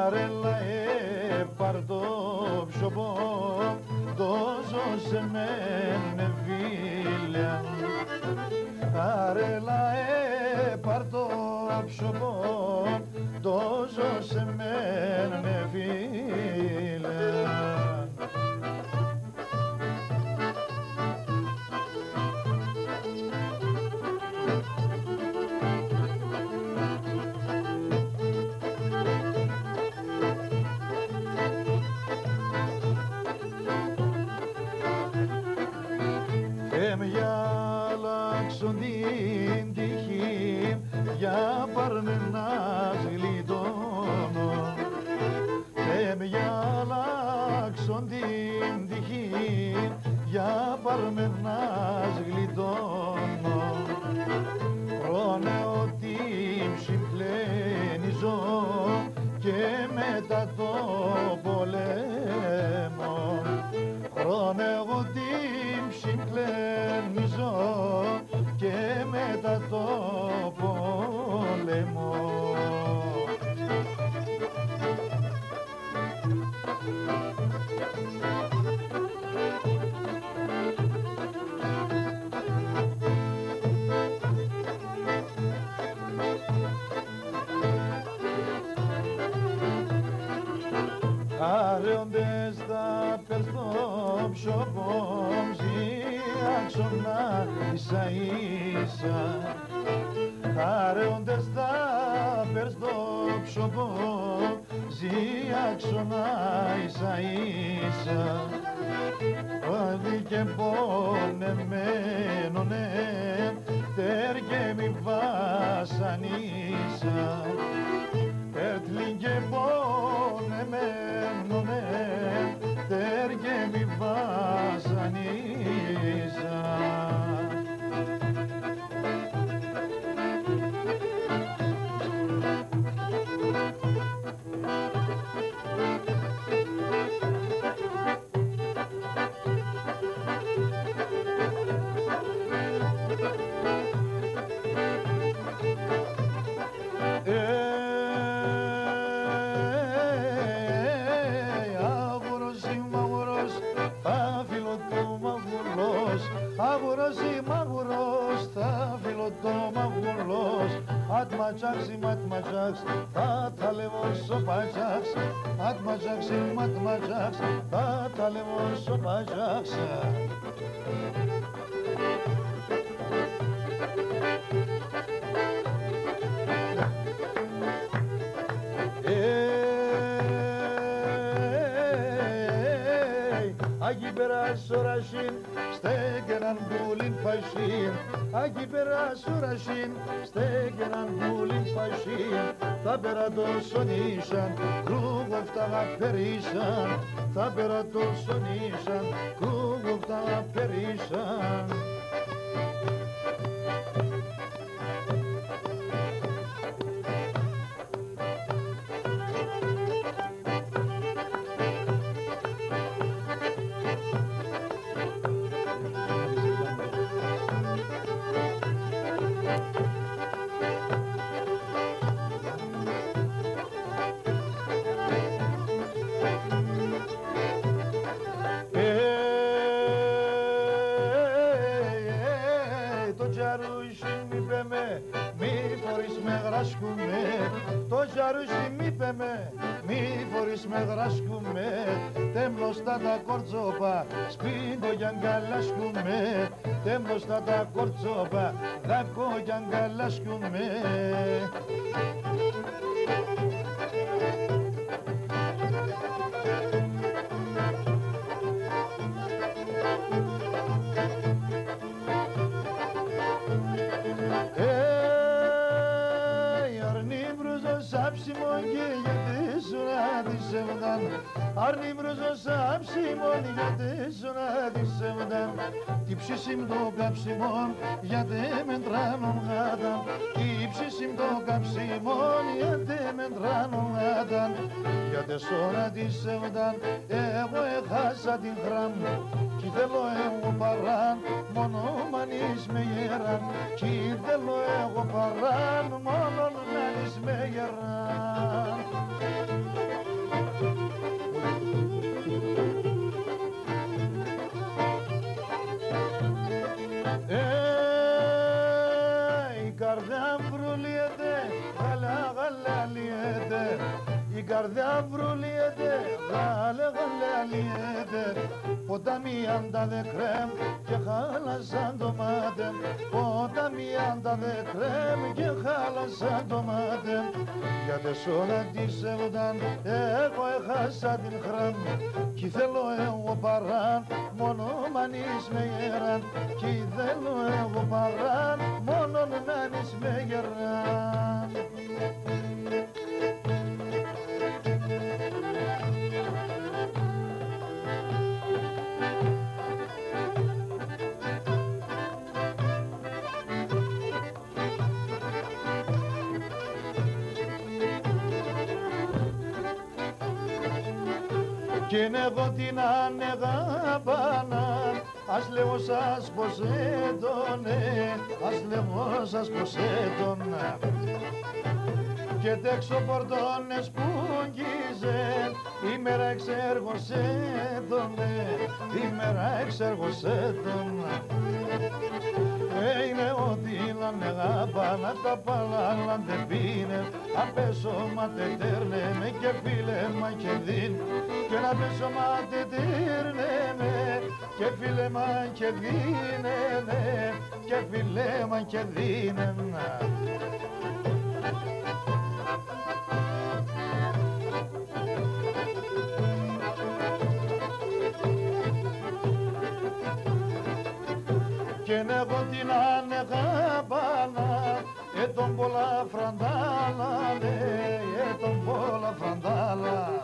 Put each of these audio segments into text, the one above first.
Αρέλα πάρ' το ψωμό, δώσω σε μένε φίλια. Αρέλα πάρ' το ψωμό, δώσω σε μένε φίλια. Αλλάξω την τύχη για πάρμε να γλιτώνω. Αλλάξω την τύχη για πάρμε να γλιτώνω. Χρόνε ότι ψυμπλένιζω και μετά το πολέμο. Χρόνε ότι ψυμπλένιζω και μετά το πόλεμο. Αραιόντες θα πες το ψωμό, ζιάξωνα ίσα ίσα. Αραιόντες θα πες το ψωμό, ζιάξωνα ίσα ίσα. Πάλι και πονεμένονε, τέρ και μη βασανίσα. Έρτλιν και πονεμένονε, τέρ και μη βασανίσα. Atmacaksın, atmacaksın, tatalevon sopacaksın. Atmacaksın, atmacaksın, tatalevon sopacaksın. Agi beras oraşin, stegenan bulin paşin. Agi beras oraşin, stegenan bulin paşin. Τα πέρα τόσο νήσαν, κρούγοφτα περίσαν. Τα πέρα τόσο νήσαν, κρούγοφτα περίσαν. Το ζαρούσι μη πέμε, μη φορείς με γράσκουμε. Τέμπλωστα τα κορτσόπα, σπίγκο κι αγκαλάσκουμε. Τέμπλωστα τα κορτσόπα, δάκο κι αγκαλάσκουμε. Αρνή μπροζόσα ψημών γιατί σου να δισεύονταν. Τι ψήσιμ το καψιμόν γιατί με τράνον γάταν. Τι ψήσιμ το καψιμόν γιατί με τράνον γάταν. Γιατί σου να δισεύονταν εγώ έχασα την χράμ. Κι θέλω εγώ παράν μόνο μανείς με γεράν. Κι θέλω εγώ παράν μόνο μανείς με γεράν. καρδιά βρουλιέται, γάλε αλιέται, ποτάμι άντα δε κρέμ και χάλασαν το μάτε, ποτάμι άντα δε κρέμ και χάλασαν το μάτε, γιατί σ' όλα τη σεβδάν εγώ έχασα την χράμ, κι θέλω εγώ παράν μόνο μανείς με γεράν, κι θέλω εγώ παράν μόνο μανείς με γεράν. Κι εγώ την ανεγάπανα, ας λέγω σας πως έντονε, ας λέγω σας πως έντονα. Και τέξω πορτώνες που γίζεν, ημέρα εξέργος έντονε, ημέρα εξέργος έντονα. Είναι ότι ανεγάπανα τα παλάλαν δεν πίνε, απέσω μα τετέρνε με και φίλε μα και δίν. Και να πέσω μα τετέρνε με και φίλε μα και δίνε, και φίλε μα και δίνε. Και εγώ την ανεγάπανα, τον πολλά φραντάλα, τον πολλά φραντάλα.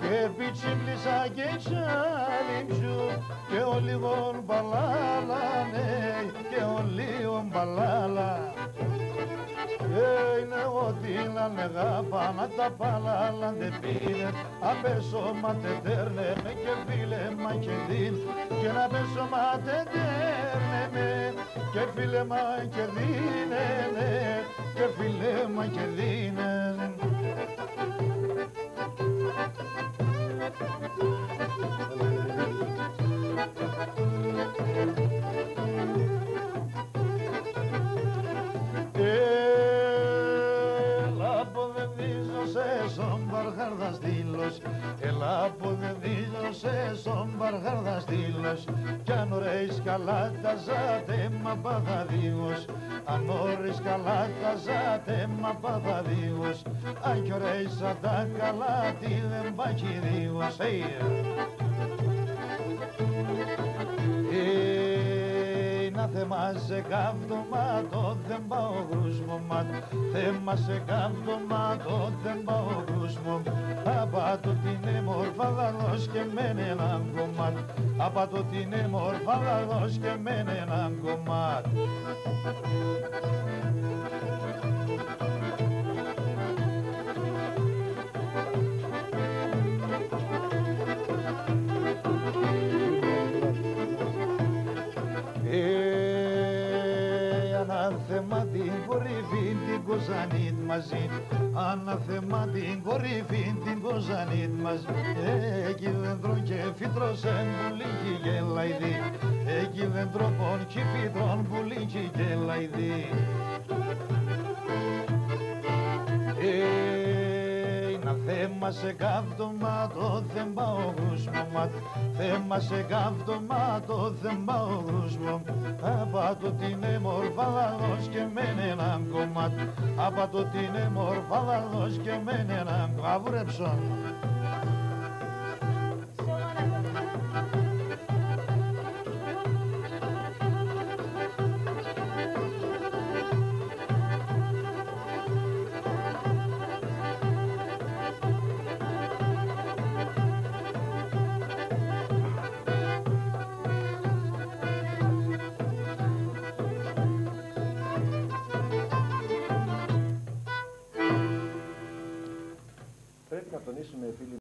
Και πιτσιμπλίσα και ξαλίμψου και ο λίγον μπαλάλα, και ο λίγον μπαλάλα. Είναι ότι ανεγάπανα τα παλάλα δεν πήρε, απέσω μα τετέρνε με και φίλε μα και δίν. Και να πέσω μα τετέρνε με και φίλε μα και δίνε, και φίλε μα και δίνε. Έλα που δεν δήλωσες ο Μπαργάρδας δήλος, κι αν ωραίς καλά τα ζάτε μα παδαδίγος, αν ωραίς καλά τα ζάτε μα παδαδίγος, αν κι ωραίς σαν τα καλά τι δεν πάχει δίγος. Να θέμασε καύτωμα το δεν πάω γρούσμο ματ, θέμασε καύτωμα το δεν πάω γρούσμο. Απάτω την μορφάδα δώσ' και μεν έναν κομμάτ, απάτω την μορφάδα δώσ' και μεν έναν κομμάτ. Ανάθεμα την κορυφή την Κοζανίτ μαζί, ανάθεμα την κορυφή την Κοζανίτ μαζί. Εκεί δέντρον και φύτρος εμπουλίκι και λαϊδί, εκεί δέντρον και φύτρον πουλίκι και λαϊδί. Να θέμασε καύτωμα το δεν πάω γρούσμο ματ, θέμασε καύτωμα το δεν πάω γρούσμο. Απάτω την μορφάδα δώσ' και μεν έναν κομμάτ, απάτω την μορφάδα δώσ' και μεν έναν κομμάτ.